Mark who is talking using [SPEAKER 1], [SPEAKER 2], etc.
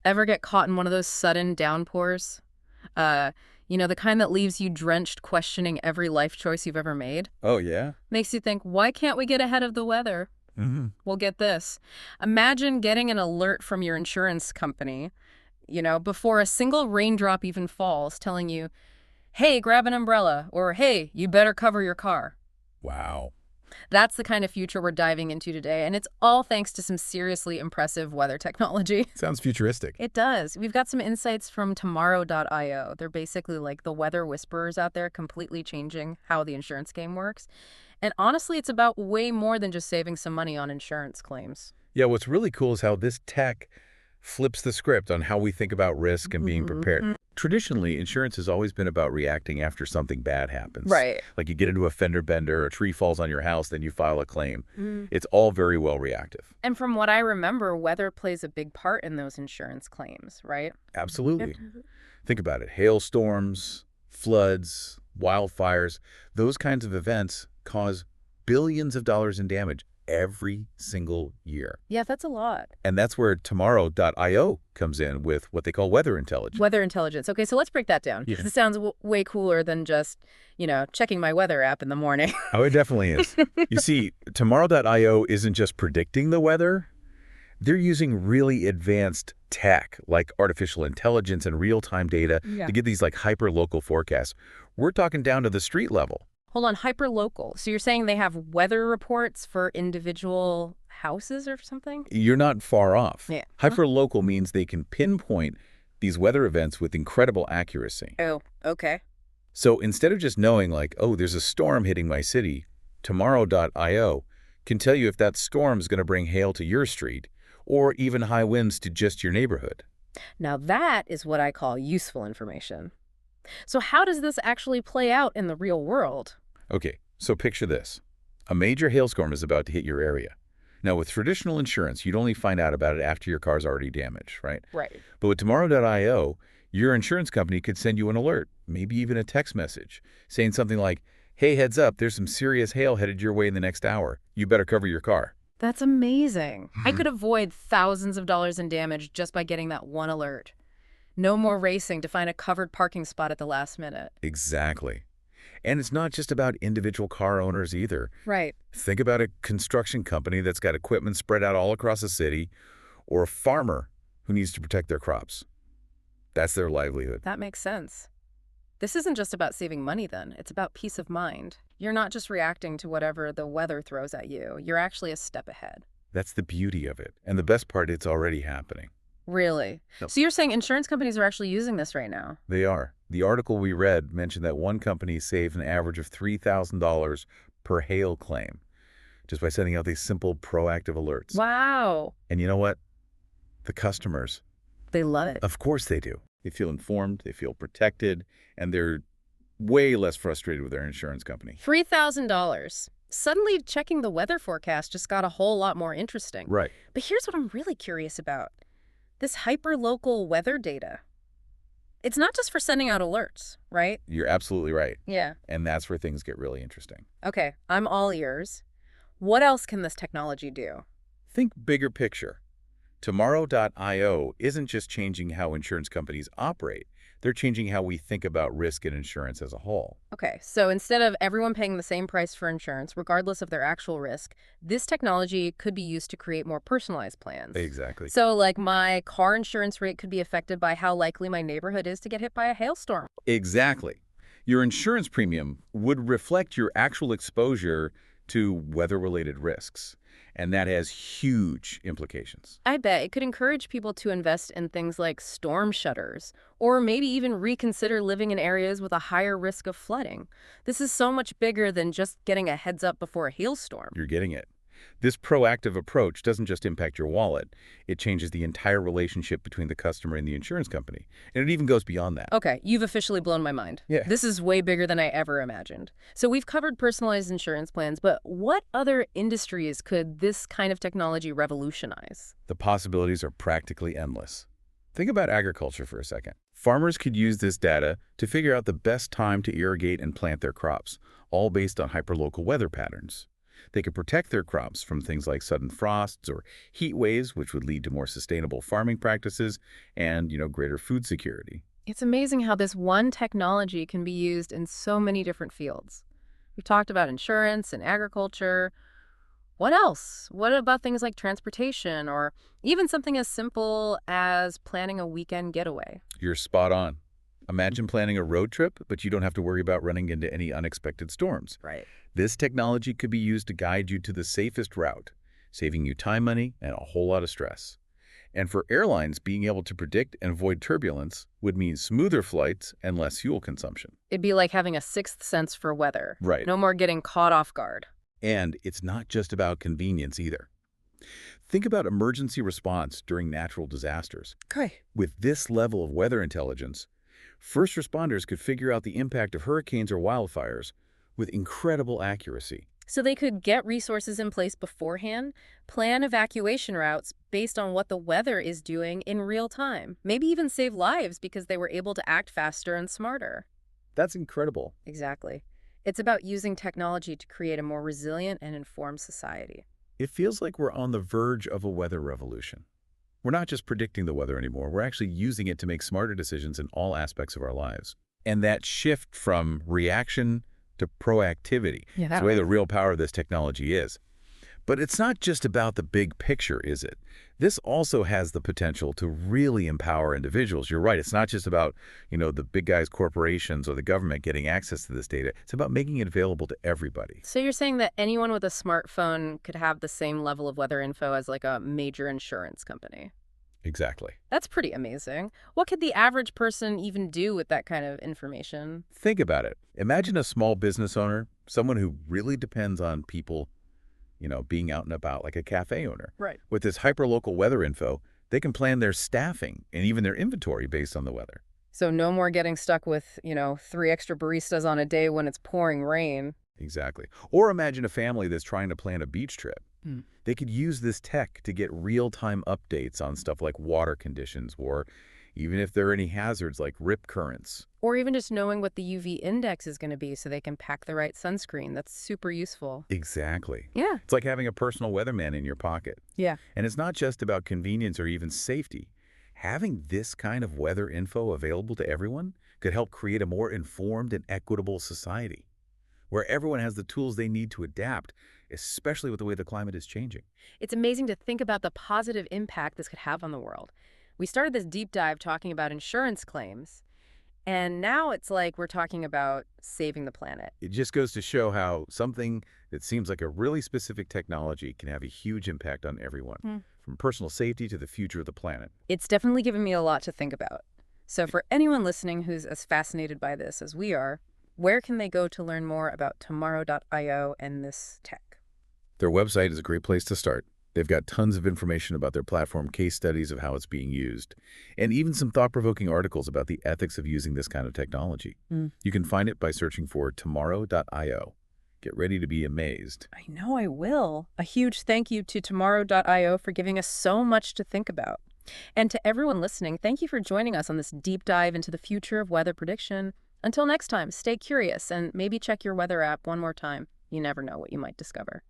[SPEAKER 1] Ever get caught in one of those sudden downpours? Uh, the kind that leaves you drenched, questioning every life choice you've ever made?
[SPEAKER 2] Oh, yeah?
[SPEAKER 1] Makes you think, why can't we get ahead of the weather?
[SPEAKER 2] Hmm.
[SPEAKER 1] Well, get this. Imagine getting an alert from your insurance company, before a single raindrop even falls, telling you, hey, grab an umbrella, or hey, you better cover your car.
[SPEAKER 2] Wow.
[SPEAKER 1] That's the kind of future we're diving into today, and it's all thanks to some seriously impressive weather technology.
[SPEAKER 2] Sounds futuristic.
[SPEAKER 1] It does. We've got some insights from tomorrow.io. They're basically like the weather whisperers out there, completely changing how the insurance game works. And honestly, it's about way more than just saving some money on insurance claims.
[SPEAKER 2] Yeah, what's really cool is how this tech flips the script on how we think about risk and being prepared. Traditionally, insurance has always been about reacting after something bad happens.
[SPEAKER 1] Right.
[SPEAKER 2] Like you get into a fender bender, a tree falls on your house, then you file a claim.
[SPEAKER 1] Mm.
[SPEAKER 2] It's all very well reactive.
[SPEAKER 1] And from what I remember, weather plays a big part in those insurance claims, right?
[SPEAKER 2] Absolutely. Think about it. Hailstorms, floods, wildfires, those kinds of events cause billions of dollars in damage every single year.
[SPEAKER 1] Yeah, that's a lot.
[SPEAKER 2] And that's where tomorrow.io comes in with what they call weather intelligence.
[SPEAKER 1] Weather intelligence. Okay, so let's break that down.
[SPEAKER 2] Yeah.
[SPEAKER 1] This sounds way cooler than just, checking my weather app in the morning.
[SPEAKER 2] Oh, it definitely is. You see, tomorrow.io isn't just predicting the weather. They're using really advanced tech like artificial intelligence and real-time data
[SPEAKER 1] Yeah.
[SPEAKER 2] to get these like hyper-local forecasts. We're talking down to the street level.
[SPEAKER 1] Hold on, hyper-local. So you're saying they have weather reports for individual houses or something?
[SPEAKER 2] You're not far off.
[SPEAKER 1] Yeah.
[SPEAKER 2] Hyper-local means they can pinpoint these weather events with incredible accuracy.
[SPEAKER 1] Oh, okay.
[SPEAKER 2] So instead of just knowing like, oh, there's a storm hitting my city, tomorrow.io can tell you if that storm is going to bring hail to your street or even high winds to just your neighborhood.
[SPEAKER 1] Now that is what I call useful information. So how does this actually play out in the real world?
[SPEAKER 2] Okay, so picture this. A major hailstorm is about to hit your area. Now, with traditional insurance, you'd only find out about it after your car's already damaged, right?
[SPEAKER 1] Right.
[SPEAKER 2] But with tomorrow.io, your insurance company could send you an alert, maybe even a text message, saying something like, hey, heads up, there's some serious hail headed your way in the next hour. You better cover your car.
[SPEAKER 1] That's amazing. I could avoid thousands of dollars in damage just by getting that one alert. No more racing to find a covered parking spot at the last minute.
[SPEAKER 2] Exactly. And it's not just about individual car owners either.
[SPEAKER 1] Right.
[SPEAKER 2] Think about a construction company that's got equipment spread out all across the city, or a farmer who needs to protect their crops. That's their livelihood.
[SPEAKER 1] That makes sense. This isn't just about saving money then. It's about peace of mind. You're not just reacting to whatever the weather throws at you. You're actually a step ahead.
[SPEAKER 2] That's the beauty of it. And the best part, it's already happening.
[SPEAKER 1] Really?
[SPEAKER 2] Yep.
[SPEAKER 1] So you're saying insurance companies are actually using this right now?
[SPEAKER 2] They are. The article we read mentioned that one company saved an average of $3,000 per hail claim just by sending out these simple proactive alerts.
[SPEAKER 1] Wow.
[SPEAKER 2] And you know what? The customers,
[SPEAKER 1] They love it.
[SPEAKER 2] of course they do. They feel informed, they feel protected, and they're way less frustrated with their insurance company.
[SPEAKER 1] $3,000. Suddenly checking the weather forecast just got a whole lot more interesting.
[SPEAKER 2] Right.
[SPEAKER 1] But here's what I'm really curious about. This hyper-local weather data. It's not just for sending out alerts, right?
[SPEAKER 2] You're absolutely right.
[SPEAKER 1] Yeah.
[SPEAKER 2] And that's where things get really interesting.
[SPEAKER 1] Okay, I'm all ears. What else can this technology do?
[SPEAKER 2] Think bigger picture. Tomorrow.io isn't just changing how insurance companies operate. They're changing how we think about risk and insurance as a whole.
[SPEAKER 1] Okay, so instead of everyone paying the same price for insurance, regardless of their actual risk, this technology could be used to create more personalized plans.
[SPEAKER 2] Exactly.
[SPEAKER 1] So, like, my car insurance rate could be affected by how likely my neighborhood is to get hit by a hailstorm.
[SPEAKER 2] Exactly. Your insurance premium would reflect your actual exposure to weather-related risks, and that has huge implications.
[SPEAKER 1] I bet it could encourage people to invest in things like storm shutters, or maybe even reconsider living in areas with a higher risk of flooding. This is so much bigger than just getting a heads up before a hailstorm.
[SPEAKER 2] You're getting it. This proactive approach doesn't just impact your wallet. It changes the entire relationship between the customer and the insurance company. And it even goes beyond that.
[SPEAKER 1] Okay, you've officially blown my mind.
[SPEAKER 2] Yeah.
[SPEAKER 1] This is way bigger than I ever imagined. So we've covered personalized insurance plans, but what other industries could this kind of technology revolutionize?
[SPEAKER 2] The possibilities are practically endless. Think about agriculture for a second. Farmers could use this data to figure out the best time to irrigate and plant their crops, all based on hyperlocal weather patterns. They could protect their crops from things like sudden frosts or heat waves, which would lead to more sustainable farming practices and, greater food security.
[SPEAKER 1] It's amazing how this one technology can be used in so many different fields. We've talked about insurance and agriculture. What else? What about things like transportation or even something as simple as planning a weekend getaway?
[SPEAKER 2] You're spot on. Imagine planning a road trip, but you don't have to worry about running into any unexpected storms.
[SPEAKER 1] Right.
[SPEAKER 2] This technology could be used to guide you to the safest route, saving you time, money, and a whole lot of stress. And for airlines, being able to predict and avoid turbulence would mean smoother flights and less fuel consumption.
[SPEAKER 1] It'd be like having a sixth sense for weather.
[SPEAKER 2] Right.
[SPEAKER 1] No more getting caught off guard.
[SPEAKER 2] And it's not just about convenience either. Think about emergency response during natural disasters.
[SPEAKER 1] Okay.
[SPEAKER 2] With this level of weather intelligence, first responders could figure out the impact of hurricanes or wildfires with incredible accuracy.
[SPEAKER 1] So they could get resources in place beforehand, plan evacuation routes based on what the weather is doing in real time, maybe even save lives because they were able to act faster and smarter.
[SPEAKER 2] That's incredible.
[SPEAKER 1] Exactly. It's about using technology to create a more resilient and informed society.
[SPEAKER 2] It feels like we're on the verge of a weather revolution. We're not just predicting the weather anymore, we're actually using it to make smarter decisions in all aspects of our lives. And that shift from reaction to proactivity is the way the real power of this technology is. But it's not just about the big picture, is it? This also has the potential to really empower individuals. You're right, it's not just about, the big guys, corporations, or the government getting access to this data. It's about making it available to everybody.
[SPEAKER 1] So you're saying that anyone with a smartphone could have the same level of weather info as like a major insurance company?
[SPEAKER 2] Exactly.
[SPEAKER 1] That's pretty amazing. What could the average person even do with that kind of information?
[SPEAKER 2] Think about it. Imagine a small business owner, someone who really depends on people being out and about, like a cafe owner.
[SPEAKER 1] Right.
[SPEAKER 2] With this hyperlocal weather info, they can plan their staffing and even their inventory based on the weather.
[SPEAKER 1] So no more getting stuck with, 3 extra baristas on a day when it's pouring rain.
[SPEAKER 2] Exactly. Or imagine a family that's trying to plan a beach trip.
[SPEAKER 1] Hmm.
[SPEAKER 2] They could use this tech to get real-time updates on stuff like water conditions or even if there are any hazards like rip currents.
[SPEAKER 1] Or even just knowing what the UV index is going to be so they can pack the right sunscreen. That's super useful.
[SPEAKER 2] Exactly.
[SPEAKER 1] Yeah.
[SPEAKER 2] It's like having a personal weatherman in your pocket.
[SPEAKER 1] Yeah.
[SPEAKER 2] And it's not just about convenience or even safety. Having this kind of weather info available to everyone could help create a more informed and equitable society, where everyone has the tools they need to adapt, especially with the way the climate is changing.
[SPEAKER 1] It's amazing to think about the positive impact this could have on the world. We started this deep dive talking about insurance claims, and now it's like we're talking about saving the planet.
[SPEAKER 2] It just goes to show how something that seems like a really specific technology can have a huge impact on everyone, from personal safety to the future of the planet.
[SPEAKER 1] It's definitely given me a lot to think about. So for anyone listening who's as fascinated by this as we are, where can they go to learn more about tomorrow.io and this tech?
[SPEAKER 2] Their website is a great place to start. They've got tons of information about their platform, case studies of how it's being used, and even some thought-provoking articles about the ethics of using this kind of technology. You can find it by searching for tomorrow.io. Get ready to be amazed.
[SPEAKER 1] I know I will. A huge thank you to tomorrow.io for giving us so much to think about. And to everyone listening, thank you for joining us on this deep dive into the future of weather prediction. Until next time, stay curious and maybe check your weather app one more time. You never know what you might discover.